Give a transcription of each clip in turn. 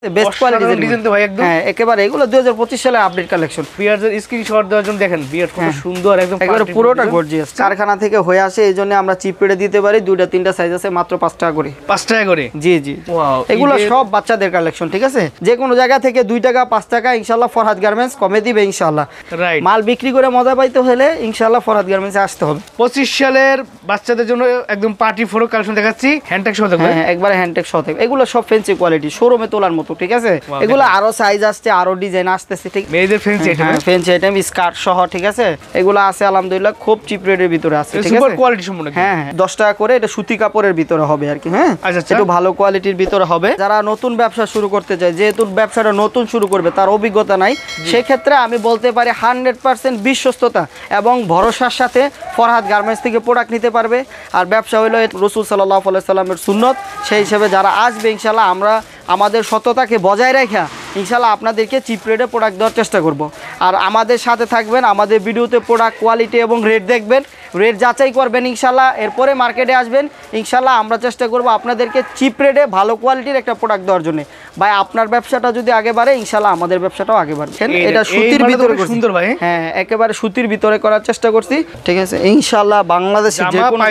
Best কোয়ালিটির design তো ভাই একদম হ্যাঁ একেবারে এগুলো 2025 সালে আপডেট কালেকশন। বিয়ার্ডের স্ক্রিনশট দেওয়ার জন্য দেখেন বিয়ার্ড কত সুন্দর একদম একেবারে পুরোটা গর্জিয়াস। কারখানা থেকে হয়ে আসে এইজন্য আমরা চিপ রেটে দিতে পারি। দুইটা তিনটা সাইজ আছে মাত্র 5 টাকা করে। 5 টাকা করে? জি জি। ওয়াও, এগুলো সব বাচ্চাদের কালেকশন। ঠিক আছে, যে কোনো জায়গা থেকে 2 টাকা 5 টাকা ইনশাআল্লাহ ফরহাদ গার্মেন্টস কমে দিবে ইনশাআল্লাহ। রাইট, মাল বিক্রি করে মজা পাইতে হলে ইনশাআল্লাহ ফরহাদ গার্মেন্টসে আসতে হবে। 25 সালের বাচ্চাদের জন্য একদম পার্টি ফ্রক কালেকশন দেখাচ্ছি, হ্যান্ডটেক সহ থাকবে। হ্যাঁ একবারে হ্যান্ডটেক সহ থাকবে। এগুলো সব ফ্যান্সি কোয়ালিটি, শোরুমে তোলার মতো। ঠিক আছে, এগুলো আরো সাইজ আসছে, আরো ডিজাইন আসতেছে। ঠিক, মেয়েদের fancy item, fancy item skirt সহ। ঠিক আছে, এগুলো আছে আলহামদুলিল্লাহ খুব চিপ রেটের ভিতরে আছে। ঠিক আছে, সুপার কোয়ালিটি সম্পূর্ণ। হ্যাঁ 10 টাকা করে। এটা সুতি কাপড়ের ভিতরে হবে আর কি। হ্যাঁ একটু ভালো কোয়ালিটির ভিতরে হবে। যারা নতুন ব্যবসা শুরু করতে চায়, যেহেতু ব্যবসাটা নতুন শুরু করবে, তার অভিজ্ঞতা নাই, সেই ক্ষেত্রে আমি বলতে পারি 100% বিশ্বস্ততা এবং ভরসার সাথে ফরহাদ গার্মেন্টস থেকে প্রোডাক্ট নিতে পারবে। আর ব্যবসা হলো রাসূল সাল্লাল্লাহু আলাইহি সাল্লামের সুন্নত। সেই হিসেবে যারা আসবে ইনশাআল্লাহ আমরা আমাদের সততাকে বজায় রেখে ইনশাআল্লাহ আপনাদেরকে চিপ রেটে প্রোডাক্ট দেওয়ার চেষ্টা করব। আর আমাদের সাথে থাকবেন, আমাদের ভিডিওতে প্রোডাক্ট কোয়ালিটি এবং রেট দেখবেন, রেট যাচাই করবেন ইনশাআল্লাহ। এরপরে মার্কেটে আসবেন ইনশাআল্লাহ। আমরা চেষ্টা করব আপনাদেরকে চিপ রেটে ভালো কোয়ালিটির একটা প্রোডাক্ট দেওয়ার জন্য। ভাই আপনার ব্যবসাটা যদি আগে বাড়ে ইনশাআল্লাহ আমাদের ব্যবসাটাও আগে বাড়বে। এটা সুতির ভিতরে সুন্দর ভাই। হ্যাঁ একেবারে সুতির ভিতরে করার চেষ্টা করছি। ঠিক আছে, ইনশাআল্লাহ বাংলাদেশে যে কোনো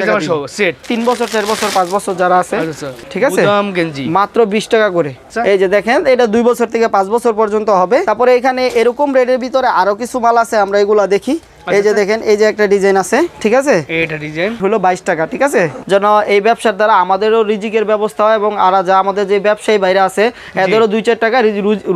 সেট 3 বছর 4 বছর 5 বছর যারা আছে, ঠিক আছে, মাত্র 20 টাকা করে। এই যে দেখেন, এটা 2 বছর থেকে 5 বছর পর্যন্ত হবে। তারপরে এখানে এরকম রেটের ভিতরে আরো কিছু মাল আছে, আমরা এগুলা দেখি। এই যে দেখেন, এই যে একটা ডিজাইন আছে। ঠিক আছে, এটা ডিজাইন হলো 22 টাকা। ঠিক আছে, যেন এই ব্যবসার দ্বারা আমাদেরও রিজিকের ব্যবস্থা হয় এবং আর যা আমাদের যে ব্যবসায়ী বাইরে আছে এদেরও 2-4 টাকা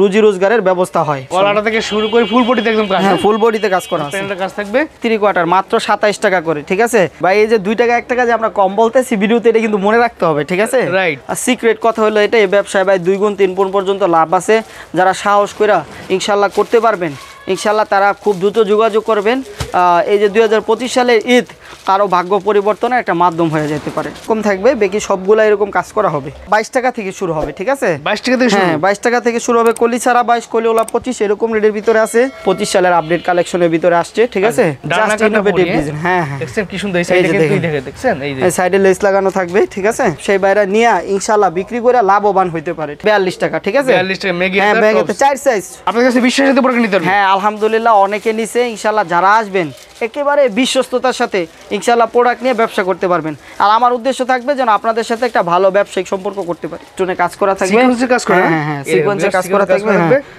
রুজি রোজগারের ব্যবস্থা হয়। গলাটা থেকে শুরু করে ফুল বডিতে একদম কাজ। হ্যাঁ ফুল বডিতে কাজ করা আছে। প্যান্টের কাজ থাকবে 3 কোয়ার্টার মাত্র 27 টাকা করে। ঠিক আছে ভাই, এই যে 2 টাকা 1 টাকা যে আমরা কম বলতেছি ভিডিওতে, এটা কিন্তু মনে রাখতে হবে। ঠিক আছে, রাইট। আর সিক্রেট কথা হলো এটা, এই ব্যবসায় ভাই 2 গুণ 3 গুণ পর্যন্ত লাভ আছে। যারা সাহস করে ইনশাআল্লাহ করতে পারবেন ইনশাআল্লাহ তারা খুব দ্রুত যোগাযোগ করবেন। এই যে 2025 সালের ঈদ কারো ভাগ্য পরিবর্তনের একটা মাধ্যম হয়ে যেতে পারে। কম থাকবে, বাকি সবগুলো এরকম কাজ করা হবে। 22 টাকা থেকে শুরু হবে। ঠিক আছে, 22 টাকা থেকে শুরু। হ্যাঁ 22 টাকা থেকে শুরু হবে। কলি ছাড়া 22, কলিওলা 25 এরকম রেটের ভিতরে আছে। 25 সালের আপডেট কালেকশনের ভিতরে আসছে। ঠিক আছে, জাস্ট ইনোভেটিভ ডিজাইন। হ্যাঁ হ্যাঁ দেখছেন কি সুন্দর। এই সাইডে কিন্তু দেখছেন, এই যে সাইডে লেস লাগানো থাকবে। ঠিক আছে, সেই বাইরে নিয়ে ইনশাআল্লাহ বিক্রি করে লাভবান হইতে পারে। 42 টাকা। ঠিক আছে, 42 টাকা মেগি। হ্যাঁ মেগিতে 4 সাইজ। আপনাদের কাছে বিশ্বাসের উপর নিতে পারবেন। হ্যাঁ আলহামদুলিল্লাহ অনেকে নিছে ইনশাআল্লাহ। যারা আসবেন একেবারে বিশ্বস্ততার সাথে ইনশাআল্লাহ প্রোডাক্ট নিয়ে ব্যবসা করতে পারবেন। আর আমার উদ্দেশ্য থাকবে যেন আপনাদের সাথে একটা ভালো ব্যবসায়িক সম্পর্ক করতে পারি। টুনে কাজ করা থাকবে, সিকোয়েন্সে কাজ করা। হ্যাঁ হ্যাঁ সিকোয়েন্সে কাজ করা থাকবে।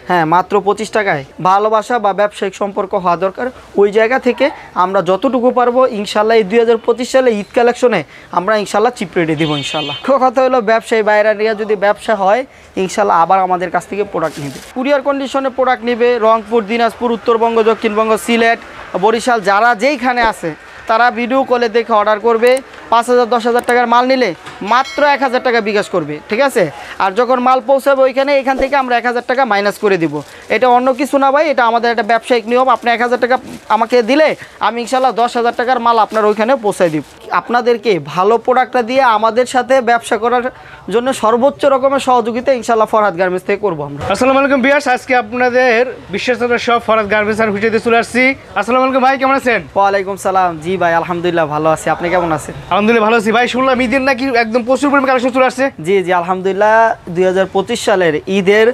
হ্যাঁ মাত্র 25 টাকায় ভালোবাসা বা ব্যবসায়িক সম্পর্ক হওয়া দরকার। ওই জায়গা থেকে আমরা যতটুকু পারবো ইনশাআল্লাহ এই 2025 সালে ঈদ কালেকশনে আমরা ইনশাআল্লাহ চিপ রেটে দিব ইনশাআল্লাহ। কথা হলো ব্যবসায়ী বাইরে নিয়ে যদি ব্যবসা হয় ইনশাআল্লাহ আবার আমাদের কাছ থেকে প্রোডাক্ট নেবে। কুরিয়ার কন্ডিশনে প্রোডাক্ট নেবে। রংপুর, দিনাজপুর, উত্তরবঙ্গ, দক্ষিণবঙ্গ, সিলেট, বরিশাল যারা যেইখানে আছে তারা ভিডিও কলে দেখে অর্ডার করবে। 5,000 10,000 টাকার মাল নিলে মাত্র 1,000 টাকা বিকাশ করবে। ঠিক আছে, আর যখন মাল পৌঁছাবে ওইখানে এখান থেকে আমরা 1,000 টাকা মাইনাস করে দিব। এটা অন্য কিছু না ভাই, এটা আমাদের একটা ব্যবসায়িক নিয়ম। আপনি 1,000 টাকা আমাকে দিলে আমি ইনশাআল্লাহ 10,000 টাকার মাল আপনার ওইখানে পৌঁছাই দিব। আপনাদেরকে ভালো প্রোডাক্টটা দিয়ে আমাদের সাথে ব্যবসা করার জন্য সর্বোচ্চ রকমের সহযোগিতা ইনশাআল্লাহ ফরহাদ গার্মেন্টস থেকে করবো আমরা। আসসালামু আলাইকুম ভিউয়ার্স, আজকে আপনাদের বিশ্বস্ততার সব ফরহাদ গার্মেন্টস আর হুইটেতে চলে আসছি। আসসালামু আলাইকুম ভাই, কেমন আছেন? ওয়ালাইকুম সালাম। জি ভাই আলহামদুলিল্লাহ ভালো আছি, আপনি কেমন আছেন? আলহামদুলিল্লাহ ভালো আছি ভাই। শুনলাম ঈদের নাকি একদম প্রচুর পরিমাণে কালেকশন চলে আসছে। জি জি আলহামদুলিল্লাহ 2025 সালের ঈদের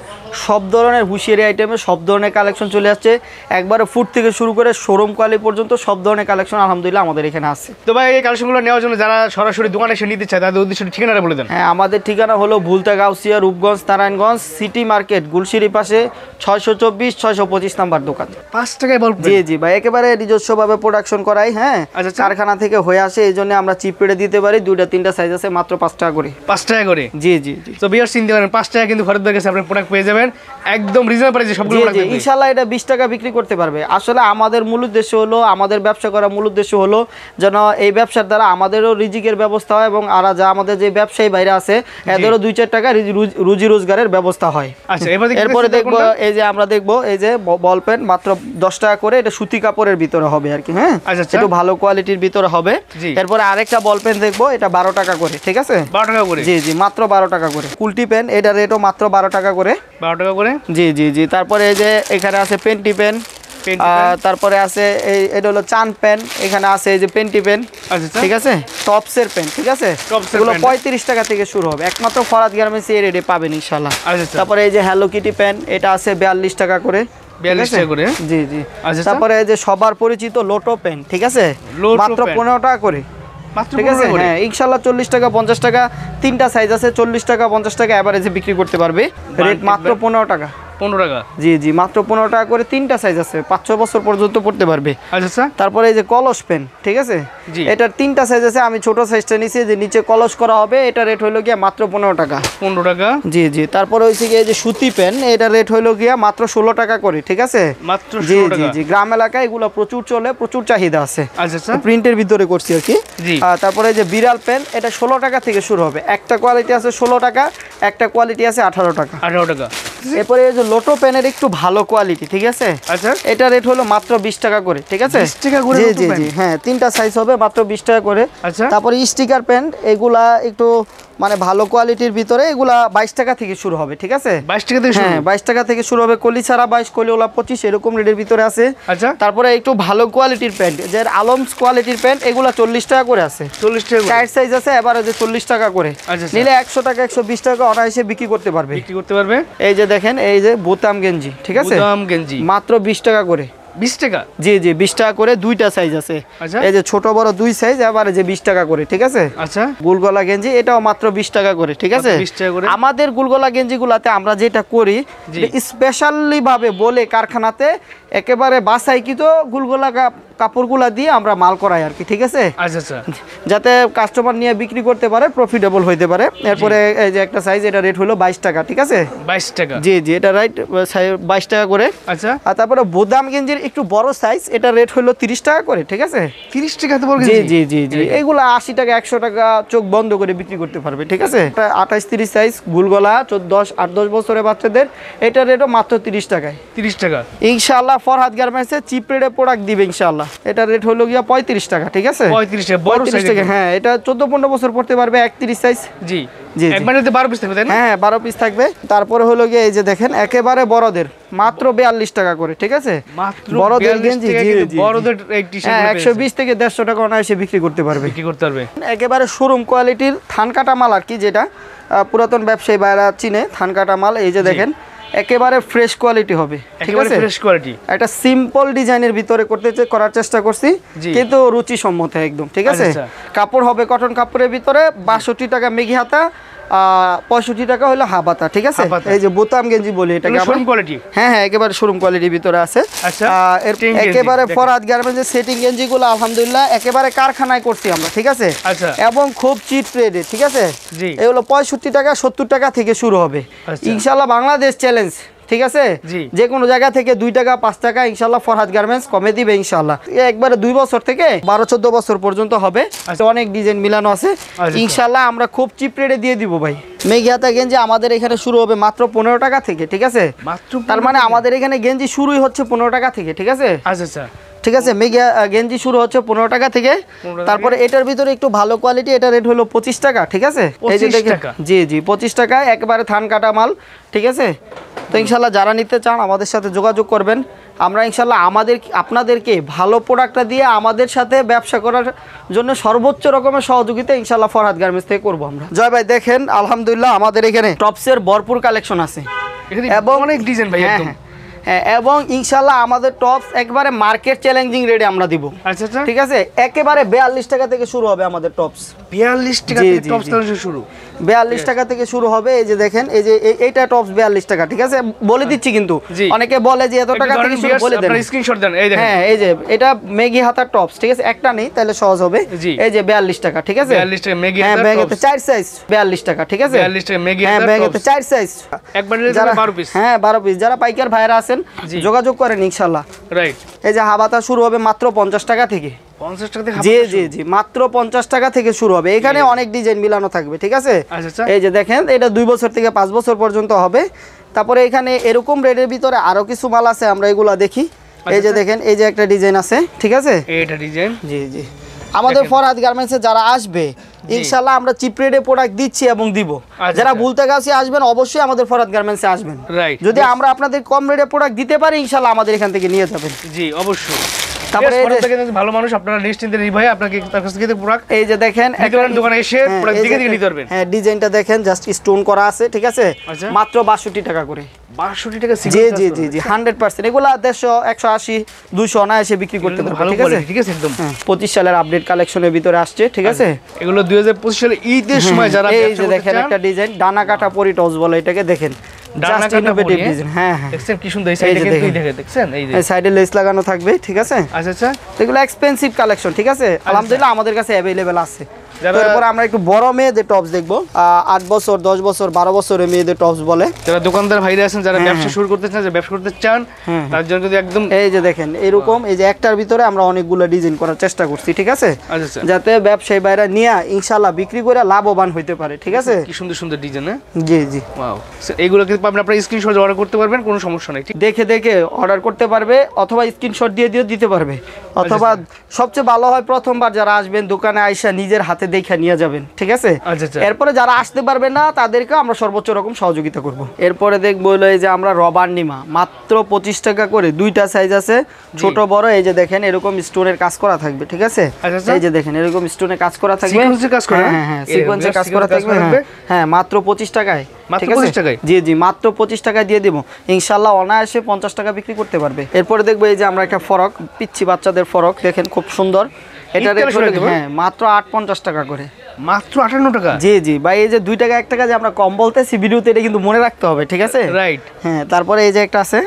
সব ধরনের হুঁশিয়ারি আইটেমের সব ধরনের কালেকশন চলে আসছে। একবারে ফুড থেকে শুরু করে শোরুম কোয়ালিটি পর্যন্ত সব ধরনের কালেকশন আলহামদুলিল্লাহ আমাদের এখানে আছে। তো ভাই এই কালেকশনগুলো নেওয়ার জন্য যারা সরাসরি দোকানে এসে নিতে চায় তাদের উদ্দেশ্যে ঠিকানাটা বলে দেন। হ্যাঁ আমাদের ঠিকানা হলো ভুলতা, গাউসিয়া, রূপগঞ্জ, নারায়ণগঞ্জ সিটি মার্কেট, গুলশিরি পাশে 624 625 নাম্বার দোকান। 5 টাকায় বল। জি জি ভাই একেবারে নিজস্বভাবে প্রোডাকশন করাই। হ্যাঁ কারখানা থেকে হয়ে আসে, এই জন্য আমরা চিপ রেটে দিতে পারি। 2টা 3টা সাইজ আছে মাত্র 5 টাকা করে। 5 টাকা করে? জি জি জি। তো ভিউয়ার্স চিন্তা করেন 5 টাকা কিন্তু ফরহাদ ভাইয়ের কাছে আপনি প্রোডাক্ট পেয়ে যাবেন একদম রিজনেবল প্রাইসে সবগুলো প্রোডাক্ট। ইনশাআল্লাহ এটা 20 টাকা বিক্রি করতে পারবে। আসলে আমাদের মূল উদ্দেশ্য হলো, আমাদের ব্যবসা করার মূল উদ্দেশ্য হলো যেন এই ব্যবসার দ্বারা আমাদেরও রিজিকের ব্যবস্থা হয় এবং আর যা আমাদের যে ব্যবসায়ী বাইরে আছে এদেরও 2-4 টাকা রুজি রোজগারের ব্যবস্থা হয়। আচ্ছা এরপরে দেখবো এই যে আমরা দেখবো এই যে বল পেন মাত্র 10 টাকা করে। এটা সুতি কাপড়ের ভিতরে হবে আর কি। হ্যাঁ একটু ভালো কোয়ালিটির ভিতরে হবে। এরপরে আরেকটা বল পেন দেখবো, এটা 12 টাকা করে। ঠিক আছে 12 টাকা করে? জি জি মাত্র 12 টাকা করে। কুলটি পেন এটা রেটও মাত্র 12 টাকা করে। 12 টাকা করে? জি জি জি। তারপরে এই যে এখানে আছে পেন্টি পেন তারপরে আছে এটা হলো চান প্যান্ট, এখানে আছে এই যে পেন্টি প্যান্ট, ঠিক আছে, টপসের প্যান্ট, ঠিক আছে, এগুলো 35 টাকা থেকে শুরু হবে, একমাত্র ফরহাদ গার্মেন্টস এই রেটে পাবেন ইনশাআল্লাহ। তারপরে এই যে হ্যালো কিটি প্যান্ট, এটা আছে 42 টাকা করে, 42 টাকা করে, জি জি। তারপরে এই যে সবার পরিচিত লোটো প্যান্ট, ঠিক আছে, মাত্র 15 টাকা করে, ঠিক আছে, হ্যাঁ ইনশাআল্লাহ 40 টাকা 50 টাকা, তিনটা সাইজ আছে, 40 টাকা 50 টাকা এভারেজে বিক্রি করতে পারবে, রেট মাত্র 15 টাকা, 15 টাকা, জি জি, মাত্র 15 টাকা করে, তিনটা সাইজ আছে, 5-6 বছর পর্যন্ত পড়তে পারবে। আচ্ছা, তারপরে এই যে কলস পেন, ঠিক আছে, এটার তিনটা সাইজ আছে, আমি ছোট সাইজটা নিছি, যে নিচে কলস করা হবে, এটা রেট হলো গিয়া মাত্র 15 টাকা, 15 টাকা, জি জি। তারপরে হইছে গিয়ে যে সুতি পেন, এটা রেট হলো গিয়া মাত্র 16 টাকা করে, ঠিক আছে, মাত্র 16 টাকা, জি জি। গ্রাম এলাকায় এগুলো প্রচুর চলে, প্রচুর চাহিদা আছে। আচ্ছা, প্রিন্টের ভিতরে করছি আর কি। তারপরে এই যে বিড়াল পেন, এটা 16 টাকা থেকে শুরু হবে, একটা কোয়ালিটি আছে 16 টাকা, একটা কোয়ালিটি আছে 18 টাকা, 18 টাকা। এরপরে এই যে লোটো পেনের একটু ভালো কোয়ালিটি, ঠিক আছে, আচ্ছা, এটা রেট হলো মাত্র 20 টাকা করে, ঠিক আছে, 20 টাকা করে, জি জি জি, হ্যাঁ তিনটা সাইজ হবে, মাত্র 20 টাকা করে। আচ্ছা, তারপরে স্টিকার প্যান্ট, এগুলা একটু মানে ভালো কোয়ালিটির ভিতরে, এগুলা 22 টাকা থেকে শুরু হবে, ঠিক আছে, 22 টাকা থেকে শুরু, হ্যাঁ 22 টাকা থেকে শুরু হবে, কলি ছাড়া 22, কলি ওলা 25, এরকম রেটের ভিতরে আছে। আচ্ছা, তারপরে একটু ভালো কোয়ালিটির প্যান্ট, যে আলমস কোয়ালিটির প্যান্ট, এগুলা 40 টাকা করে আছে, 40 টাকা, টাইট সাইজ আছে, এবারে যে 40 টাকা করে, নিলে 100 টাকা 120 টাকা অনায়াসে বিক্রি করতে পারবে, এই যে দেখেন, এই যে বোতাম গেঞ্জি, ঠিক আছে, বোতাম গেঞ্জি মাত্র 20 টাকা করে, 20 টাকা, জি জি, 20 টাকা করে, দুইটা সাইজ আছে, এই যে ছোট বড় দুই সাইজ, এবারে যে 20 টাকা করে, ঠিক আছে। আচ্ছা, গুলগলা গেঞ্জি, এটাও মাত্র 20 টাকা করে, ঠিক আছে। আমাদের গুলগলা গেঞ্জিগুলাতে আমরা যেটা করি, স্পেশালি ভাবে বলে কারখানাতে একেবারে বাছাইকৃত গুলগলা কাপড়গুলা দিয়ে আমরা মাল করাই আর কি, ঠিক আছে, আচ্ছা, যাতে কাস্টমার নিয়ে বিক্রি করতে পারে, প্রফিটেবল হইতে পারে। এরপরে এই যে একটা সাইজ, এটা রেট হলো 22 টাকা, ঠিক আছে, 22 টাকা, জি জি, এটা রাইট 22 টাকা করে। আচ্ছা, আর তারপরে বোদাম গেঞ্জির একটু বড় সাইজ, এটা রেট হলো 30 টাকা করে, ঠিক আছে, 30 টাকা তো বড় জি জি জি জি, এইগুলা 80 টাকা 100 টাকা চোখ বন্ধ করে বিক্রি করতে পারবে, ঠিক আছে। 28-30 সাইজ গুলগলা 8-10 বছরের বাচ্চাদের, এটা রেটও মাত্র 30 টাকায়, 30 টাকা ইনশাআল্লাহ। ফরহাদ গার্মেন্টসে চিপ রেটে প্রোডাক্ট দিবে ইনশাআল্লাহ। এটা রেট হলো গিয়া 35 টাকা, ঠিক আছে, 35 টাকা, বড় সাইজ, হ্যাঁ, এটা 14-15 বছর পড়তে পারবে, 31 সাইজ, জি জি, একবারে 12 পিস থাকবে, তাই না? হ্যাঁ 12 পিস থাকবে। তারপরে হলো গিয়ে এই যে দেখেন, একেবারে বড়দের মাত্র 42 টাকা করে, ঠিক আছে, মাত্র বড়দের গেঞ্জি, জি জি, বড়দের এই টি-শার্ট 120 থেকে 150 টাকা অনায়াসে বিক্রি করতে পারবে, একেবারে শোরুম কোয়ালিটির থান কাটা মাল আর কি, যেটা পুরাতন ব্যবসায়ী বাইরা চিনে, থান কাটা মাল। এই যে দেখেন, একেবারে ফ্রেশ কোয়ালিটি হবে, ঠিক আছে, ফ্রেশ কোয়ালিটি, একটা সিম্পল ডিজাইনের ভিতরে করার চেষ্টা করছি, কিন্তু রুচিসম্মত একদম, ঠিক আছে। কাপড় হবে কটন কাপড়ের ভিতরে, 62 টাকা মেঘি হাতা, 65 টাকা হলো হাবাতা, ঠিক আছে। এই যে বোতাম গেঞ্জি বলি, এটা শোরুম কোয়ালিটি, হ্যাঁ হ্যাঁ, একেবারে শোরুম কোয়ালিটির ভিতরে আছে। একেবারে ফরহাদ গার্মেন্টসের সেটিং গেঞ্জিগুলো আলহামদুলিল্লাহ একেবারে কারখানায় করছি আমরা, ঠিক আছে, এবং খুব চিপ রেটে, ঠিক আছে। এগুলো 65 টাকা 70 টাকা থেকে শুরু হবে, ইনশাআল্লাহ। বাংলাদেশ চ্যালেঞ্জ, ঠিক আছে, যে কোনো জায়গা থেকে 2 টাকা 5 টাকা ইনশাআল্লাহ ফরহাদ গার্মেন্টস কমে দিবে ইনশাআল্লাহ। একবারে 2 বছর থেকে 12-14 বছর পর্যন্ত হবে, অনেক ডিজাইন মিলানো আছে ইনশাআল্লাহ। আমরা খুব চিপ রেটে দিয়ে দিব ভাই। মেঘি হাতা গেঞ্জি আমাদের এখানে শুরু হবে মাত্র 15 টাকা থেকে, ঠিক আছে, তার মানে আমাদের এখানে গেঞ্জি শুরুই হচ্ছে 15 টাকা থেকে, ঠিক আছে, আচ্ছা, ঠিক আছে। মেঘি গেঞ্জি শুরু হচ্ছে 15 টাকা থেকে। তারপরে এটার ভিতরে একটু ভালো কোয়ালিটি, এটা রেট হলো 25 টাকা, ঠিক আছে, এই যে দেখেন, জি জি 25 টাকায় একেবারে থান কাটা মাল, ঠিক আছে। তো ইনশাআল্লাহ যারা নিতে চান আমাদের সাথে যোগাযোগ করবেন, আমরা ইনশাআল্লাহ আপনাদেরকে ভালো প্রোডাক্টটা দিয়ে আমাদের সাথে ব্যবসা করার জন্য সর্বোচ্চ রকমের সহযোগিতা ইনশাআল্লাহ ফরহাদ গার্মেন্টস থেকে করবো আমরা। জয় ভাই, দেখেন আলহামদুলিল্লাহ আমাদের এখানে টপসের ভরপুর কালেকশন আছে এবং অনেক ডিজাইন ভাই, একদম হ্যাঁ, এবং ইনশাআল্লাহ আমাদের টপস একবারে মার্কেট চ্যালেঞ্জিং রেটে আমরা দিব, আচ্ছা, ঠিক আছে। একেবারে 42 টাকা থেকে শুরু হবে আমাদের টপস, 42 টাকা থেকে টপস শুরু, 42 টাকা থেকে শুরু হবে। এই যে দেখেন, এই যে এইটা টপস 42 টাকা, ঠিক আছে, বলে দিচ্ছি, কিন্তু অনেকে বলে যে এত টাকা থেকে শুরু, বলে দেন, স্ক্রিনশট দেন। এই দেখেন, হ্যাঁ, এই যে এটা মেঘি হাতার টপস, ঠিক আছে, একটা নেই তাহলে সহজ হবে। এই যে 42 টাকা, ঠিক আছে, 42 টাকা মেঘি হাতার টপস, 4 সাইজ 42 টাকা, ঠিক আছে, 42 টাকা মেঘি হাতার টপস, 4 সাইজ, একবারে 12 পিস, হ্যাঁ 12 পিস। যারা পাইকার ভাইরা আছেন যোগাযোগ করেন ইনশাআল্লাহ, রাইট। এই যে হাবাতা শুরু হবে মাত্র 50 টাকা থেকে, 50 টাকা থেকে, জি জি জি, মাত্র 50 টাকা থেকে শুরু হবে। এখানে অনেক ডিজাইন মিলানো থাকবে, ঠিক আছে। এই যে দেখেন, এটা 2 বছর থেকে 5 বছর পর্যন্ত হবে। তারপরে এখানে এরকম রেটের ভিতরে আরো কিছু মাল আছে, আমরা এগুলা দেখি। এই যে দেখেন, এই যে একটা ডিজাইন আছে, ঠিক আছে, এটা ডিজাইন, জি জি। আমাদের ফরহাদ গার্মেন্টসে যারা আসবে ইনশাআল্লাহ আমরা চিপ রেটে প্রোডাক্ট দিচ্ছি এবং দিব। যারা বুলতাগাছি আসবেন অবশ্যই আমাদের ফরহাদ গার্মেন্টসে আসবেন। যদি আমরা আপনাদের কম রেটে প্রোডাক্ট দিতে পারি ইনশাআল্লাহ আমাদের এখান থেকে নিয়ে যাবেন। জি অবশ্যই। তারপরে ভালো মানুষ আপনারা নিশ্চিন্তে নির্ভয়ে আপনাকে তার কাছ থেকে প্রোডাক্ট এই যে দেখেন দোকানে এসে প্রোডাক্ট দেখে নিতে পারবেন। হ্যাঁ ডিজাইনটা দেখেন জাস্ট স্টোন করা আছে, ঠিক আছে, মাত্র 62 টাকা করে। 62 টাকা জি জি জি জি 100%। এগুলা 150 180 200 না এসে বিক্রি করতে পারবেন, ঠিক আছে? ঠিক আছে একদম 25 সালের আপডেট কালেকশনের ভিতরে আসছে, ঠিক আছে? এগুলো 2025 সালে ঈদের সময় যারা এই যে দেখেন একটা ডিজাইন ডানা কাটা পরি টস বলে এটাকে, দেখেন ডানা কাটা পরি। হ্যাঁ হ্যাঁ দেখছেন কি সুন্দর, এই সাইডে কিন্তু দেখছেন এই যে এই সাইডে লেস লাগানো থাকবে, ঠিক আছে? আচ্ছা আচ্ছা এগুলো এক্সপেন্সিভ কালেকশন, ঠিক আছে? আলহামদুলিল্লাহ আমাদের কাছে अवेलेबल আছে। তারপর আমরা একটু বড় মেয়েদের টপস দেখবো, 8 বছর 10 বছর 12 বছরের মেয়েদের টপস বলে। যারা দোকানদার ভাইরা আছেন যারা ব্যবসা শুরু করতে চান, যারা ব্যবসা করতে চান তার জন্য যদি একদম এই যে দেখেন এরকম এই যে একটার ভিতরে আমরা অনেকগুলো ডিজাইন করার চেষ্টা করছি, ঠিক আছে? আচ্ছা যাতে ব্যবসায়ী বাইরে নিয়ে ইনশাআল্লাহ বিক্রি করে লাভবান হইতে পারে, ঠিক আছে? কি সুন্দর সুন্দর ডিজাইন। জি জি ওয়াও, এইগুলো কিন্তু আপনারা স্ক্রিনশট অর্ডার করতে পারবেন, কোনো সমস্যা নেই। দেখে দেখে অর্ডার করতে পারবে অথবা স্ক্রিনশট দিয়ে দিতে পারবে, অথবা সবচেয়ে ভালো হয় প্রথমবার যারা আসবেন দোকানে আইসা নিজের হাতে দেখে নিয়ে যাবেন, ঠিক আছে? এরপরে যারা আসতে পারবে না তাদেরকে আমরা সর্বোচ্চ রকম সহযোগিতা করব। এরপরে দেখবো হলো এই যে আমরা রবার নিমা মাত্র 25 টাকা করে, দুইটা সাইজ আছে, ছোট বড়। এই যে দেখেন এরকম স্টোনের কাজ করা থাকবে, ঠিক আছে? এই যে দেখেন এরকম স্টোনের কাজ করা থাকবে, হ্যাঁ হ্যাঁ সিকোয়েন্সে কাজ করা থাকবে, হ্যাঁ মাত্র 25 টাকায়, ঠিক আছে? জি জি মাত্র 25 টাকায় দিয়ে দিব ইনশাআল্লাহ। অনায়াসে 50 টাকা বিক্রি করতে পারবে। এরপরে দেখবো এই যে আমরা একটা ফরক, পিচ্ছি বাচ্চাদের ফরক, দেখেন খুব সুন্দর। এটা হ্যাঁ মাত্র 850 টাকা করে, মাত্র 58 টাকা। জি জি ভাই, এই যে 2 টাকা 1 টাকা যে আমরা কম বলতেছি ভিডিওতে, এটা কিন্তু মনে রাখতে হবে, ঠিক আছে? রাইট। হ্যাঁ তারপরে এই যে একটা আছে,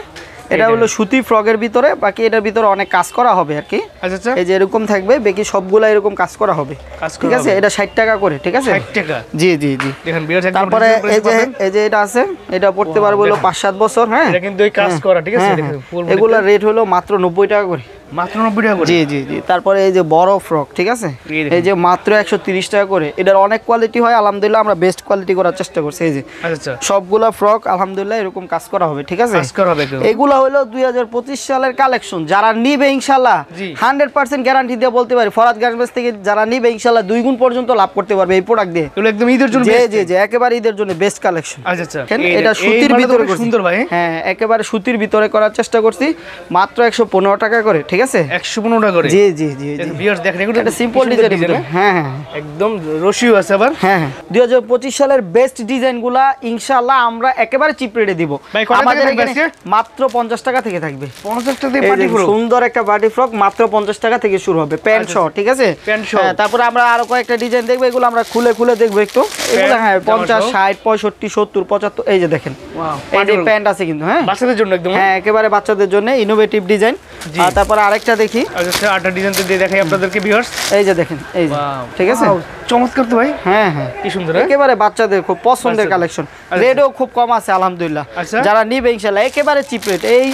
এটা হলো সুতি ফ্রকের ভিতরে, বাকি এটার ভিতরে অনেক কাজ করা হবে আর কি। আচ্ছা এই যে এরকম থাকবে, বাকি সবগুলা এরকম কাজ করা হবে, ঠিক আছে? এটা 60 টাকা করে, ঠিক আছে? 60 টাকা। জি জি জি দেখেন বিয়ার একদম। তারপরে এই যে এটা আছে, এটা পড়তে পারবো হলো 5-7 বছর। হ্যাঁ এটা কিন্তু এই কাজ করা, ঠিক আছে? দেখেন এগুলা রেট হলো মাত্র 90 টাকা করে, মাত্র 90 টাকা করে। জি জি জি তারপরে এই যে বড় ফ্রক, ঠিক আছে? এই যে মাত্র 130 টাকা করে। এটার অনেক কোয়ালিটি হয়, আলহামদুলিল্লাহ আমরা বেস্ট কোয়ালিটি করার চেষ্টা করছি। এই যে আচ্ছা সবগুলা ফ্রক আলহামদুলিল্লাহ এরকম কাজ করা হবে, ঠিক আছে? কাজ করা হবে। এগুলা হলো 2025 সালের কালেকশন। যারা নিবে ইনশাআল্লাহ 100% গ্যারান্টি দিয়ে বলতে পারি ফরহাদ গার্মেন্টস থেকে যারা নিবে ইনশাআল্লাহ 2 গুণ পর্যন্ত লাভ করতে পারবে এই প্রোডাক্ট দিয়ে। এগুলো একদম ঈদের জন্য, জি জি জি একেবারে ঈদের জন্য বেস্ট কালেকশন। আচ্ছা আচ্ছা এটা সুতির ভিতরে সুন্দর ভাই। হ্যাঁ একেবারে সুতির ভিতরে করার চেষ্টা করছি, মাত্র 115 টাকা করে, ঠিক আছে? 115 টাকা করে। জি জি জি ভিউয়ার্স দেখেন এটা সিম্পল ডিজাইন। হ্যাঁ হ্যাঁ একদম রশিও আছে আবার। হ্যাঁ 2025 সালের বেস্ট ডিজাইনগুলা ইনশাআল্লাহ আমরা একেবারে চিপ রেটে দিব। আমাদের এখানে মাত্র 50 টাকা থেকে থাকবে। 50 টাকা দিয়ে পার্টি ফ্রক, সুন্দর একটা পার্টি ফ্রক মাত্র 50 টাকা থেকে শুরু হবে, প্যান্ট সহ, ঠিক আছে? হ্যাঁ তারপরে আমরা আরো কয়েকটা ডিজাইন দেখবো, এগুলো আমরা খুলে খুলে দেখবো একটু। এগুলো হ্যাঁ 50 60 65 70 75। এই যে দেখেন এই যে প্যান্ট আছে কিন্তু, হ্যাঁ বাচ্চাদের জন্য একদম, হ্যাঁ একেবারে বাচ্চাদের জন্য ইনোভেটিভ ডিজাইন। আর তারপরে আরেকটা দেখি, আচ্ছা আরেকটা ডিজাইন দিয়ে দেখাই আপনাদেরকে ভিউয়ার্স। এই যে দেখেন এই যে, ঠিক আছে? চমৎকার তো ভাই। হ্যাঁ হ্যাঁ কি সুন্দর, একেবারে বাচ্চাদের খুব পছন্দের কালেকশন। রেটও খুব কম আছে আলহামদুলিল্লাহ। যারা নিবে ইনশাআল্লাহ একেবারে চিপ রেট, এই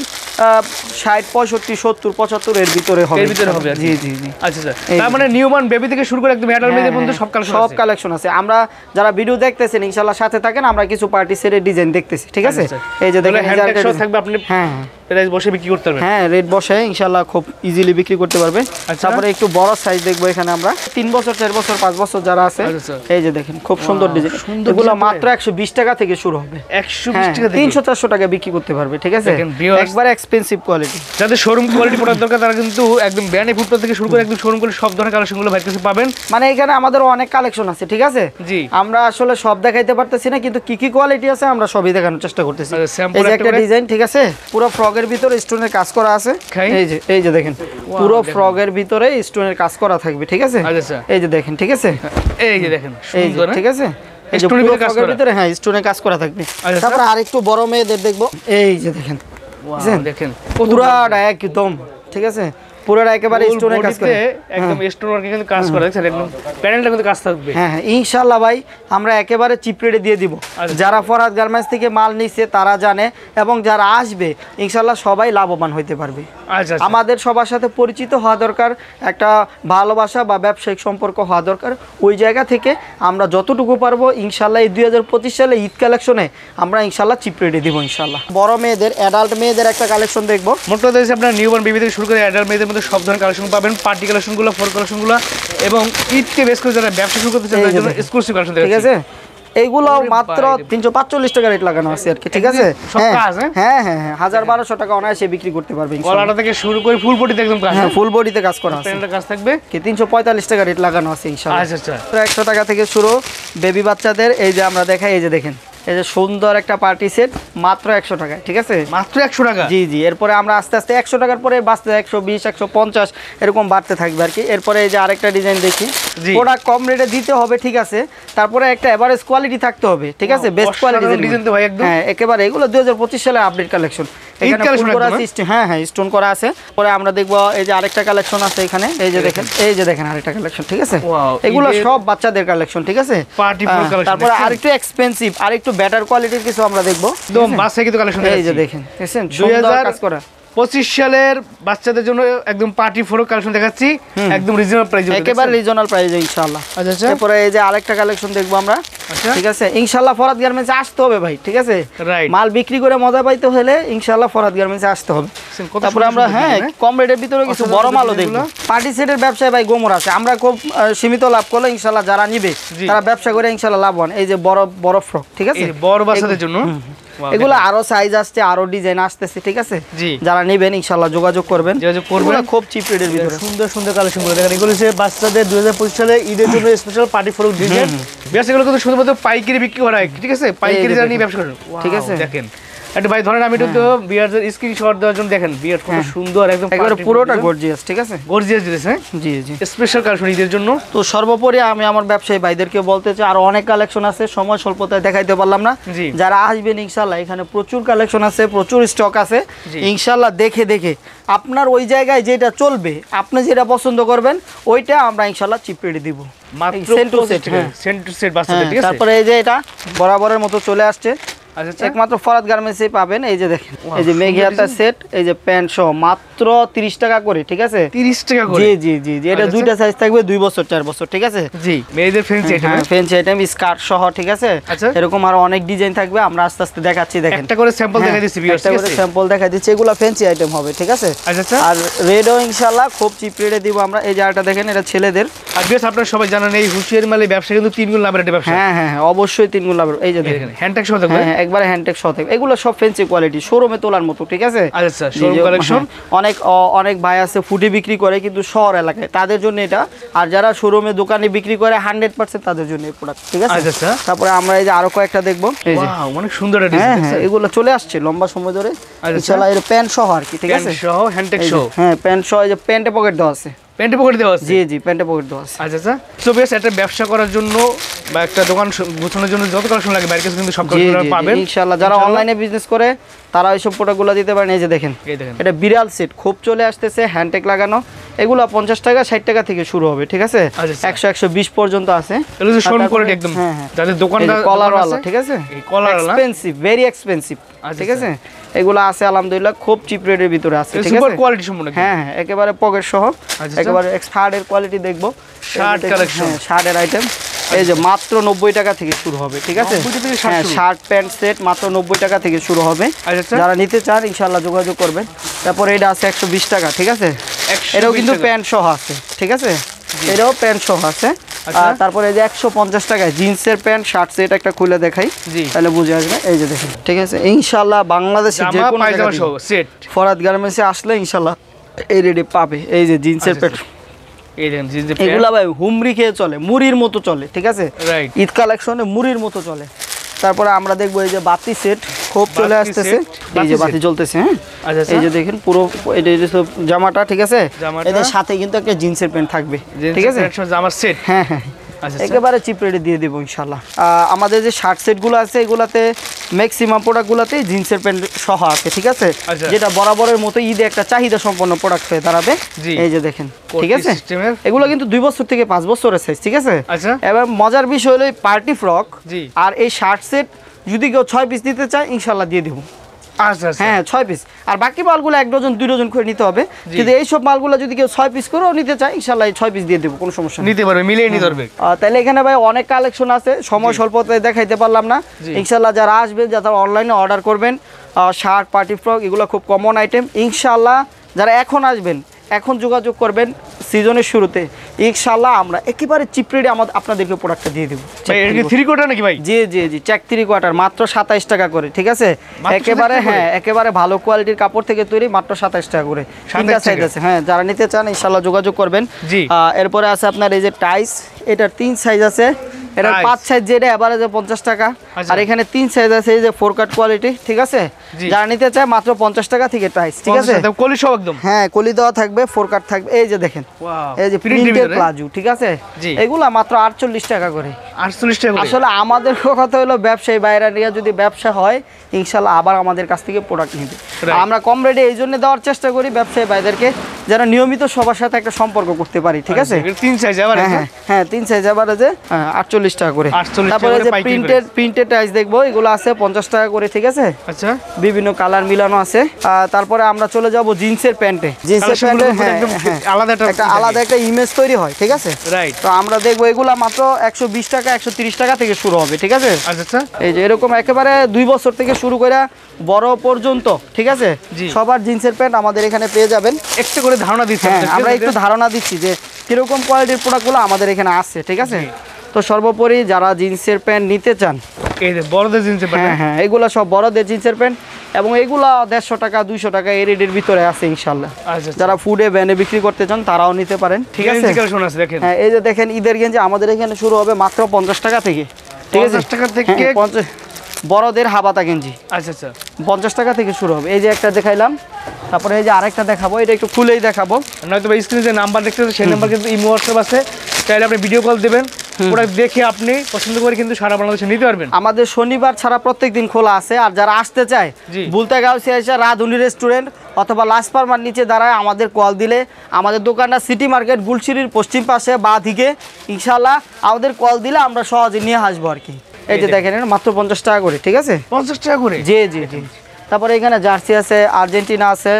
60 65 70 75 এর ভিতরে হবে, এর ভিতরে হবে। জি জি জি আচ্ছা আচ্ছা তার মানে নিউবর্ন বেবি থেকে শুরু করে একদম অ্যাডাল্ট মেয়েদের পর্যন্ত সব কালেকশন আছে। আমরা যারা ভিডিও দেখতেছেন ইনশাআল্লাহ সাথে থাকেন, আমরা কিছু পার্টি সেটের ডিজাইন দেখতেছি, ঠিক আছে? এই যে দেখেন হ্যান্ড থাকবে, আপনি হ্যাঁ রেট বসে বিক্রি করতে পারবেন। হ্যাঁ রেট বসে ইনশাআল্লাহ খুব ইজিলি বিক্রি করতে পারবে। তারপরে একটু বড় সাইজ দেখবো এখানে আমরা 3 বছর 4 বছর 5 বছর যারা আছে। এই যে দেখেন খুব সুন্দর ডিজাইন, এগুলো মাত্র 120 টাকা থেকে শুরু হবে। 120 টাকা থেকে 300-400 টাকা বিক্রি করতে পারবে, ঠিক আছে? একবারে এক্সপেন্সিভ কোয়ালিটি। যাদের শোরুম কোয়ালিটি প্রোডাক্ট দরকার তারা কিন্তু একদম ব্র্যান্ড ফুটপাত থেকে শুরু করে একদম শোরুম কোয়ালিটি সব ধরনের কালেকশনগুলো ভাইয়ের কাছে পাবেন। মানে এখানে আমাদের অনেক কালেকশন আছে, ঠিক আছে? জি আমরা আসলে সব দেখাইতে পারতেছি না, কিন্তু কি কি কোয়ালিটি আছে আমরা সবই দেখানোর চেষ্টা করতেছি। এই যে একটা ডিজাইন, ঠিক আছে? পুরো ফ্রকের ভিতরে স্টোনের কাজ করা আছে। এই যে দেখেন পুরো ফ্রকের ভিতরে স্টোনের কাজ করা থাকবে, ঠিক আছে? এই যে দেখেন, ঠিক আছে? এই যে দেখেন সুন্দর, ঠিক আছে? এই যে পুরো ফ্রকের ভিতরে হ্যাঁ স্টোনের কাজ করা থাকবে। তারপর আরেকটু বড় মেয়েদের দেখবো, এই যে দেখেন দেখেন পুরাটা একদম, ঠিক আছে? পুরোটা একেবারে স্টোনের কাজ করে, একদম স্টোন ওয়ার্কে কিন্তু কাজ করা, দেখেন একদম প্যানেলটা কিন্তু কাজ থাকবে। হ্যাঁ হ্যাঁ ইনশাআল্লাহ ভাই আমরা একেবারে চিপ রেটে দিয়ে দিব। যারা ফরহাদ গার্মেন্টস থেকে মাল নিচ্ছে তারা জানে, এবং যারা আসবে ইনশাআল্লাহ সবাই লাভবান হইতে পারবে। আমাদের সবার সাথে পরিচিত হওয়া দরকার, একটা ভালোবাসা বা ব্যবসায়িক সম্পর্ক হওয়া দরকার। ওই জায়গা থেকে আমরা যতটুকু পারবো ইনশাআল্লাহ এই 2025 সালে ঈদ কালেকশনে আমরা ইনশাআল্লাহ চিপ রেটে দিব ইনশাআল্লাহ। বড় মেয়েদের অ্যাডাল্ট মেয়েদের একটা কালেকশন দেখবো। মোট কথা হচ্ছে আপনার নিউবর্ন বেবি থেকে শুরু করে অ্যাডাল্ট মেয়েদের মধ্যে সব ধরনের কালেকশন পাবেন, পার্টি কালেকশনগুলো, ফোর কালেকশনগুলো, এবং ঈদকে বেশ করে যারা ব্যবসা শুরু করতে চান তাদের জন্য এক্সক্লুসিভ কালেকশন ঠিক আছে। এইগুলো মাত্র 345 টাকা রেট লাগানো আছে আর কি, ঠিক আছে। হ্যাঁ হ্যাঁ হ্যাঁ 1000-1200 টাকা অনায়াসে বিক্রি করতে পারবে। গলাটা থেকে শুরু করে ফুল বডিতে একদম কাজ, হ্যাঁ ফুল বডিতে কাজ করা আছে, প্যান্টের কাজ থাকবে কি 345 টাকা রেট লাগানো আছে ইনশাআল্লাহ। আচ্ছা আচ্ছা, 100 টাকা থেকে শুরু বেবি বাচ্চাদের। এই যে আমরা দেখাই, এই যে দেখেন, এই যে সুন্দর একটা পার্টি সেট মাত্র 100 টাকায়, ঠিক আছে, মাত্র 100 টাকা। জি জি। এরপরে আমরা আস্তে আস্তে 100 টাকার পরে বাঁচতে 120, 150 এরকম বাড়তে থাকবে আর কি। এরপরে এই যে আরেকটা ডিজাইন দেখি, প্রোডাক্ট কম রেটে দিতে হবে, ঠিক আছে, তারপরে একটা এভারেজ কোয়ালিটি থাকতে হবে, ঠিক আছে, বেস্ট কোয়ালিটি ডিজাইন তো ভাই একদম। হ্যাঁ একেবারে এগুলো 2025 সালে আপডেট কালেকশন। এখানে ফুল করা আছে, হ্যাঁ হ্যাঁ স্টোন করা আছে। পরে আমরা দেখবো এই যে আরেকটা কালেকশন আছে এখানে, এই যে দেখেন, এই যে দেখেন আরেকটা কালেকশন, ঠিক আছে, এগুলো সব বাচ্চাদের কালেকশন, ঠিক আছে। তারপরে আরেকটু এক্সপেন্সিভ, আরেকটু বেটার কোয়ালিটির কিছু আমরা দেখবো, একদম বাসায় কিন্তু কালেকশন। এই যে দেখেন, দেখেন সুন্দর কাজ করা। 25 সালের বাচ্চাদের জন্য একদম পার্টি ফোর কালেকশন দেখাচ্ছি, একদম রিজনেবল প্রাইসে, একেবারে রিজনেবল প্রাইসে ইনশাআল্লাহ। আচ্ছা আচ্ছা। তারপরে এই যে আরেকটা কালেকশন দেখবো আমরা, ঠিক আছে, ইনশাআল্লাহ ফরহাদ গার্মেন্টসে আসতে হবে ভাই, ঠিক আছে, মাল বিক্রি করে মজা পাইতে হলে ইনশাআল্লাহ ফরহাদ গার্মেন্টসে আসতে হবে। তারপরে আমরা হ্যাঁ কম রেটের ভিতরে কিছু বড় মালও দেখবো। পার্টি সেটের ব্যবসায় ভাই গোমর আছে, আমরা খুব সীমিত লাভ করলে ইনশাআল্লাহ যারা নিবে তারা ব্যবসা করে ইনশাআল্লাহ লাভবান। এই যে বড় বড় ফ্রক, ঠিক আছে, বড় বাচ্চাদের জন্য এগুলো আরো সাইজ আসছে, আরো ডিজাইন আসতেছে, ঠিক আছে, যারা নেবেন ইনশাআল্লাহ যোগাযোগ করবেন, খুব চিপ রেটের ভিতরে সুন্দর সুন্দর কালেকশন করে দেখেন। এগুলো হচ্ছে বাচ্চাদের 2025 সালে ঈদের জন্য স্পেশাল পার্টি ফ্রক ডিজাইন। ব্যবসাগুলো কিন্তু শুধুমাত্র পাইকারি বিক্রি করা হয়, ঠিক আছে, পাইকারি যারা নিয়ে ব্যবসা করেন, ঠিক আছে। দেখেন একটা ভাই ধরেন আমি একটু বিয়ারদের স্ক্রিনশট দেওয়ার জন্য দেখেন, বিয়ার কত সুন্দর, একদম একেবারে পুরোটা গর্জিয়াস, ঠিক আছে, গর্জিয়াস ড্রেস, হ্যাঁ জি জি, স্পেশাল কালেকশন ঈদের জন্য। তো সর্বোপরি আমি আমার ব্যবসায়ী ভাইদেরকে বলতে চাই আরো অনেক কালেকশন আছে, সময় স্বল্পতায় দেখাইতে পারলাম না, যারা আসবেন ইনশাআল্লাহ এখানে প্রচুর কালেকশন আছে, প্রচুর স্টক আছে, ইনশাআল্লাহ দেখে দেখে আপনার ওই জায়গায় যেটা চলবে, আপনি যেটা পছন্দ করবেন ওইটা আমরা ইনশাআল্লাহ চিপ রেটে দিব, মাত্র সেন্ট টু সেট বাচ্চাদের, ঠিক আছে। তারপরে এই যে এটা বরাবরের মতো চলে আসছে, একমাত্র ফরহাদ গার্মেন্টসে পাবেন। এই যে দেখেন, এই যে মেঘিয়াতা সেট, এই যে প্যান্ট সহ মাত্র 30 টাকা করে, ঠিক আছে, 30 টাকা করে, জি জি জি জি। এটা দুইটা সাইজ থাকবে, 2 বছর 4 বছর, ঠিক আছে, জি। মেয়েদের fancy item, fancy item skirt সহ, ঠিক আছে, এরকম আরো অনেক ডিজাইন থাকবে, আমরা আস্তে আস্তে দেখাচ্ছি। দেখেন একটা করে স্যাম্পল দেখাই দিচ্ছি, একটা করে স্যাম্পল দেখাই দিচ্ছি, এগুলো ফ্যান্সি আইটেম হবে, ঠিক আছে। আচ্ছা, আর রেডও ইনশাআল্লাহ খুব চিপ রেটে দিব আমরা। এই যে আরেকটা দেখেন, এটা ছেলেদের। আর বেশ আপনারা সবাই জানেন এই হুশিয়ার মালে ব্যবসা কিন্তু 3 গুণ লাভের একটা ব্যবসা, হ্যাঁ হ্যাঁ অবশ্যই 3 গুণ লাভের। এই যে দেখেন হ্যান্ডটেক সহ থাকবে, হ্যাঁ একবারে হ্যান্ডটেক সহ থাকবে, এগুলো সব ফ্যান্সি কোয়ালিটি, শোরুমে তোলার মতো, ঠিক আছে। আচ্ছা, শোরুম কালেকশন। অনেক অনেক ভাই আছে ফুটি বিক্রি করে কিন্তু শহর এলাকায়, তাদের জন্য এটা। আর যারা শোরুমে দোকানে বিক্রি করে 100% তাদের জন্য এই প্রোডাক্ট, ঠিক আছে। আচ্ছা, তারপরে আমরা এই যে আরো কয়েকটা দেখবো, এই যে অনেক সুন্দর একটা ডিজাইন, হ্যাঁ এগুলো চলে আসছে লম্বা সময় ধরে ইনশাআল্লাহ। এর প্যান্ট সহ আর কি, ঠিক আছে, প্যান্ট সহ হ্যান্ডটেক সহ, হ্যাঁ প্যান্ট সহ। এই যে প্যান্টে পকেট দেওয়া আছে, প্যান্টে পকেট দেওয়া আছে, জি জি প্যান্টে পকেট দেওয়া আছে। আচ্ছা আচ্ছা। তো বেশ একটা ব্যবসা করার জন্য বা একটা দোকান গোছানোর জন্য যত কালেকশন লাগে বাইরে কিন্তু সব কালেকশন পাবেন ইনশাআল্লাহ। যারা অনলাইনে বিজনেস করে তারা এইসব প্রোডাক্টগুলো দিতে পারেন। এই যে দেখেন, এটা বিড়াল সেট খুব চলে আসতেছে, হ্যান্ডটেক লাগানো, এগুলো 50 টাকা 60 টাকা থেকে শুরু হবে, ঠিক আছে, 100-120 পর্যন্ত আছে। এগুলো যে শোরুম কোয়ালিটি একদম, যাদের দোকানদার কলারওয়ালা, ঠিক আছে, এই কলারওয়ালা এক্সপেন্সিভ, ভেরি এক্সপেন্সিভ, ঠিক আছে, এগুলো আছে আলহামদুলিল্লাহ খুব চিপ রেটের ভিতরে আছে, ঠিক আছে, সুপার কোয়ালিটি সম্পূর্ণ, হ্যাঁ হ্যাঁ একেবারে পকেট সহ, একেবারে শার্টের কোয়ালিটি দেখবো, শার্ট কালেকশন, শার্টের আইটেম। এই যে মাত্র 90 টাকা থেকে শুরু হবে, ঠিক আছে, হ্যাঁ শার্ট প্যান্ট সেট মাত্র 90 টাকা থেকে শুরু হবে। যারা নিতে চান ইনশাআল্লাহ যোগাযোগ করবেন। তারপরে এটা আছে 120 টাকা, ঠিক আছে, এটাও কিন্তু প্যান্ট সহ আছে, ঠিক আছে, এটাও প্যান্ট সহ আছে। তারপরে এই যে 150 টাকায় জিন্সের প্যান্ট শার্ট সেট একটা খুলে দেখাই, তাহলে বুঝে আসবে। এই যে দেখেন, ঠিক আছে, ইনশাআল্লাহ বাংলাদেশে যে কোনো জায়গায় ফরহাদ গার্মেন্টসে আসলে ইনশাআল্লাহ এই রেডি পাবে। এই যে জিন্সের প্যান্ট, এগুলা ভাই হুমরি খেয়ে চলে, মুড়ির মতো চলে, ঠিক আছে, ঈদ কালেকশনে মুড়ির মতো চলে। তারপরে আমরা দেখবো এই যে বাতি সেট খুব চলে আসতেছে, এই যে বাতি জ্বলতেছে, হ্যাঁ এই যে দেখেন পুরো এটা জামাটা, ঠিক আছে, এদের সাথে কিন্তু একটা জিন্সের প্যান্ট থাকবে, ঠিক আছে, জামার সেট, হ্যাঁ হ্যাঁ একেবারে চিপ রেটে দিয়ে দেবো ইনশাআল্লাহ। আমাদের যে শার্ট সেটগুলো আছে এগুলাতে ম্যাক্সিমাম প্রোডাক্টগুলোতে জিন্সের প্যান্ট সহ আছে, ঠিক আছে, যেটা বরাবরের মতো ঈদে একটা চাহিদা সম্পন্ন প্রোডাক্ট হয়ে দাঁড়াবে। এই যে দেখেন, ঠিক আছে, এগুলো কিন্তু 2 বছর থেকে 5 বছরের সাইজ, ঠিক আছে। এবার মজার বিষয় হলো পার্টি ফ্রক আর এই শার্ট সেট যদি কেউ 6 পিস নিতে চায় ইনশাআল্লাহ দিয়ে দেবো, হ্যাঁ 6 পিস। আর বাকি মালগুলো 1 ডজন 2 ডজন করে নিতে হবে, কিন্তু এইসব মালগুলো যদি কেউ 6 পিস করেও নিতে চায় ইনশাআল্লাহ 6 পিস দিয়ে দেবো, কোনো সমস্যা নিতে পারবে, মিলিয়ে নিতে পারবে। তাহলে এখানে ভাই অনেক কালেকশন আছে, সময় স্বল্পতায় দেখাইতে পারলাম না। ইনশাআল্লাহ যারা আসবেন, যারা অনলাইনে অর্ডার করবেন শার্ট পার্টি ফ্রক এগুলো খুব কমন আইটেম ইনশাআল্লাহ। যারা এখন আসবেন এখন যোগাযোগ করবেন সিজনের শুরুতে, ইনশাআল্লাহ আমরা একেবারে চিপ রেটে আপনাদেরকে প্রোডাক্টটা দিয়ে দেবো। ভাই এটা কি 3 কোয়ার্টার নাকি ভাই? জি জি জি, চেক 3 কোয়ার্টার মাত্র 27 টাকা করে, ঠিক আছে? একেবারে হ্যাঁ, একেবারে ভালো কোয়ালিটির কাপড় থেকে তৈরি, মাত্র 27 টাকা করে। তিনটা সাইজ আছে, হ্যাঁ, যারা নিতে চান ইনশাআল্লাহ যোগাযোগ করবেন। এরপরে আছে আপনার এই যে টাইস, এটার 3 সাইজ আছে, এটার 5 সাইজ যেটা এভারেজে 50 টাকা, আর এখানে 3 সাইজ আছে এই যে 4 কাট কোয়ালিটি, ঠিক আছে? যারা নিতে চায় মাত্র 50 টাকা থেকে টাইস, ঠিক আছে? কলি সব একদম, হ্যাঁ, কলি দেওয়া থাকবে, 4 কাট থাকবে। এই যে দেখেন, এই যে প্রিন্টেড প্লাজো, ঠিক আছে? এগুলা মাত্র 48 টাকা করে। 48 টাকা করে। আসলে আমাদের কথা হলো ব্যবসায়ী বাইরে নিয়ে যদি ব্যবসা হয় ইনশাআল্লাহ আবার আমাদের কাছ থেকে প্রোডাক্ট নিবে। আমরা কম রেটে এই জন্য দেওয়ার চেষ্টা করি ব্যবসায়ী ভাইদেরকে, যেন নিয়মিত সবার সাথে একটা সম্পর্ক করতে পারি, ঠিক আছে? 3 সাইজ এভারেজ, হ্যাঁ 3 সাইজ এভারেজে 48 টাকা করে। তারপরে যে প্রিন্টেড টাইস দেখবো, এগুলো আছে 50 টাকা করে, ঠিক আছে? আচ্ছা, বিভিন্ন কালার মিলানো আছে। তারপরে আমরা চলে যাব জিন্সের প্যান্টে। জিন্সের প্যান্টে আলাদা একটা ইমেজ তৈরি হয়, ঠিক আছে? রাইট। তো আমরা দেখবো এগুলা মাত্র 120 টাকা 130 টাকা থেকে শুরু হবে, ঠিক আছে? আচ্ছা, এই যে এরকম একেবারে 2 বছর থেকে শুরু করে বড় পর্যন্ত, ঠিক আছে? সবার জিন্সের প্যান্ট আমাদের এখানে পেয়ে যাবেন। একটু করে ধারণা দিচ্ছি, আমরা একটু ধারণা দিচ্ছি যে কিরকম কোয়ালিটির প্রোডাক্টগুলো আমাদের এখানে আছে, ঠিক আছে? তো সর্বোপরি যারা জিন্সের প্যান্ট নিতে চান, এই যে বড়দের জিন্সের প্যান্ট, হ্যাঁ এগুলো সব বড়দের জিন্সের প্যান্ট, এবং এগুলা 150 টাকা 200 টাকা এই রেটের ভিতরে আছে ইনশাআল্লাহ। যারা ফুডে ভ্যানে বিক্রি করতে চান তারাও নিতে পারেন, ঠিক আছে? হ্যাঁ, এই যে দেখেন ঈদের গেঞ্জি আমাদের এখানে শুরু হবে মাত্র 50 টাকা থেকে, ঠিক আছে? 50 টাকা থেকে বড়দের হাবাতা গেঞ্জি, আচ্ছা 50 টাকা থেকে শুরু হবে। এই যে একটা দেখাইলাম, তারপরে এই যে আরেকটা দেখাবো, এটা একটু খুলেই দেখাবো। নয়তো বা স্ক্রিনে যে নাম্বার দেখতে সেই নাম্বার কিন্তু ইমো হোয়াটসঅ্যাপ আছে, চাইলে আপনি ভিডিও কল দেবেন, প্রোডাক্ট দেখে আপনি পছন্দ করে কিন্তু সারা বাংলাদেশে নিতে পারবেন। আমাদের শনিবার ছাড়া প্রত্যেকদিন খোলা আছে। আর যারা আসতে চায় বুলতাগাঁওসি এসে রাধুনী রেস্টুরেন্ট অথবা লাসপারমার নিচে দাঁড়ায় আমাদের কল দিলে, আমাদের দোকানটা সিটি মার্কেট গুলশিরির পশ্চিম পাশে বা দিকে, ইনশাআল্লাহ আমাদের কল দিলে আমরা সহজে নিয়ে আসবো আর কি। এই যে দেখেন মাত্র 50 টাকা করে, ঠিক আছে? 50 টাকা করে, জি জি জি। তারপরে এখানে জার্সি আছে, আর্জেন্টিনা আছে,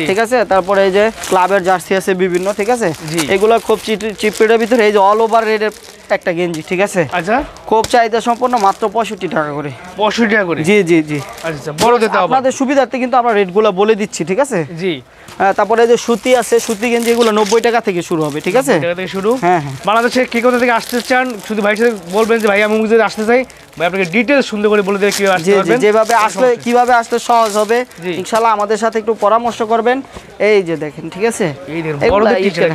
ঠিক আছে? তারপরে এই যে ক্লাবের জার্সি আছে বিভিন্ন, ঠিক আছে? এগুলো খুব চিপ রেটের ভিতরে, এই যে অল ওভার রেটের একটা গেঞ্জি, ঠিক আছে? আচ্ছা, খুব চাহিদা সম্পন্ন, মাত্র 65 টাকা করে। 65 টাকা করে, জি জি জি। আচ্ছা, বড় দিতে হবে আপনাদের সুবিধার্থে কিন্তু আমরা রেটগুলো বলে দিচ্ছি, ঠিক আছে? জি। তারপরে এই যে সুতি আছে, সুতি গেঞ্জি এগুলো 90 টাকা থেকে শুরু হবে, ঠিক আছে? টাকা থেকে শুরু। হ্যাঁ। বাংলাদেশে কে কোথা থেকে আসতে চান শুধু ভাইয়ের সাথে বলবেন যে ভাই আমি যদি আসতে চাই, ভাই আপনাকে ডিটেইলস সুন্দর করে বলে দেবে কিভাবে আসতে পারবেন, যেভাবে আসলে কিভাবে আসতে সহজ হবে ইনশাআল্লাহ আমাদের সাথে একটু পরামর্শ করবেন। এই যে দেখেন, ঠিক আছে?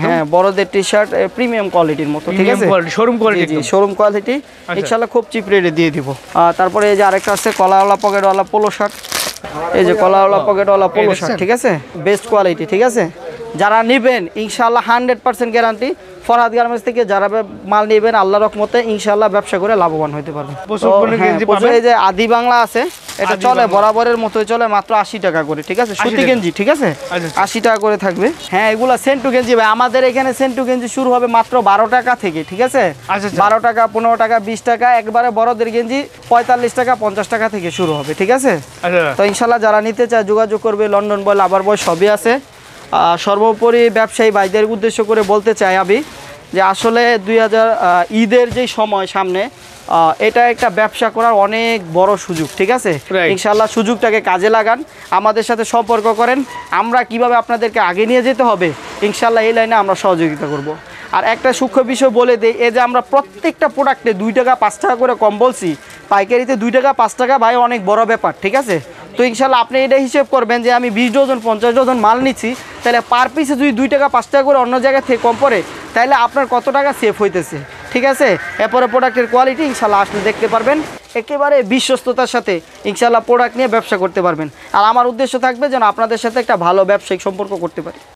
হ্যাঁ, বড়দের টি-শার্ট প্রিমিয়াম কোয়ালিটির মতো, ঠিক আছে? শোরুম কোয়ালিটি, শোরুম কোয়ালিটি ইনশাআল্লাহ খুব চিপ রেটে দিয়ে দিব। তারপরে এই যে আরেকটা আছে কলাওয়ালা পকেটওয়ালা পোলো শার্ট, এই যে কলাওয়ালা পকেটওয়ালা পোলো শার্ট, ঠিক আছে? বেস্ট কোয়ালিটি, ঠিক আছে? যারা নেবেন ইনশাআল্লাহ 100% গ্যারান্টি ফরহাদ গার্মেন্টস থেকে যারা মাল নেবেন আল্লাহর রহমতে ইনশাআল্লাহ ব্যবসা করে লাভবান হতে পারবে। এই যে আদি বাংলা আছে, এটা চলে বরাবরের মতোই চলে, মাত্র 80 টাকা করে, ঠিক আছে? সুতি গেঞ্জি, ঠিক আছে? 80 টাকা করে থাকবে। হ্যাঁ, এগুলা সেন্টু গেঞ্জি ভাই, আমাদের এখানে সেন্টু গেঞ্জি শুরু হবে মাত্র 12 টাকা থেকে, ঠিক আছে? 12 টাকা 15 টাকা 20 টাকা, একবারে বড়দের গেঞ্জি 45 টাকা 50 টাকা থেকে শুরু হবে, ঠিক আছে? তো ইনশাআল্লাহ যারা নিতে চায় যোগাযোগ করবে, লন্ডন বয় লাভার বয় সবই আছে। সর্বোপরি ব্যবসায়ী ভাইদের উদ্দেশ্য করে বলতে চাই আমি যে আসলে ঈদের যে সময় সামনে, এটা একটা ব্যবসা করার অনেক বড় সুযোগ, ঠিক আছে? ইনশাআল্লাহ সুযোগটাকে কাজে লাগান, আমাদের সাথে সম্পর্ক করেন, আমরা কিভাবে আপনাদেরকে আগে নিয়ে যেতে হবে ইনশাআল্লাহ এই লাইনে আমরা সহযোগিতা করব। আর একটা সূক্ষ্ম বিষয় বলে দেই, এই যে আমরা প্রত্যেকটা প্রোডাক্টে 2 টাকা 5 টাকা করে কম বলছি, পাইকারিতে 2 টাকা 5 টাকা ভাই অনেক বড় ব্যাপার, ঠিক আছে? তো ইনশাআল্লাহ আপনি এটা হিসেব করবেন যে আমি 20 ডজন 50 ডজন মাল নিচ্ছি, তাহলে পার পিসে যদি 2 টাকা 5 টাকা করে অন্য জায়গা থেকে কম পড়ে, তাহলে আপনার কত টাকা সেভ হইতেছে, ঠিক আছে? এরপরে প্রোডাক্টের কোয়ালিটি ইনশাআল্লাহ আসলে দেখতে পারবেন, একেবারে বিশ্বস্ততার সাথে ইনশাআল্লাহ প্রোডাক্ট নিয়ে ব্যবসা করতে পারবেন। আর আমার উদ্দেশ্য থাকবে যেন আপনাদের সাথে একটা ভালো ব্যবসায়িক সম্পর্ক করতে পারি।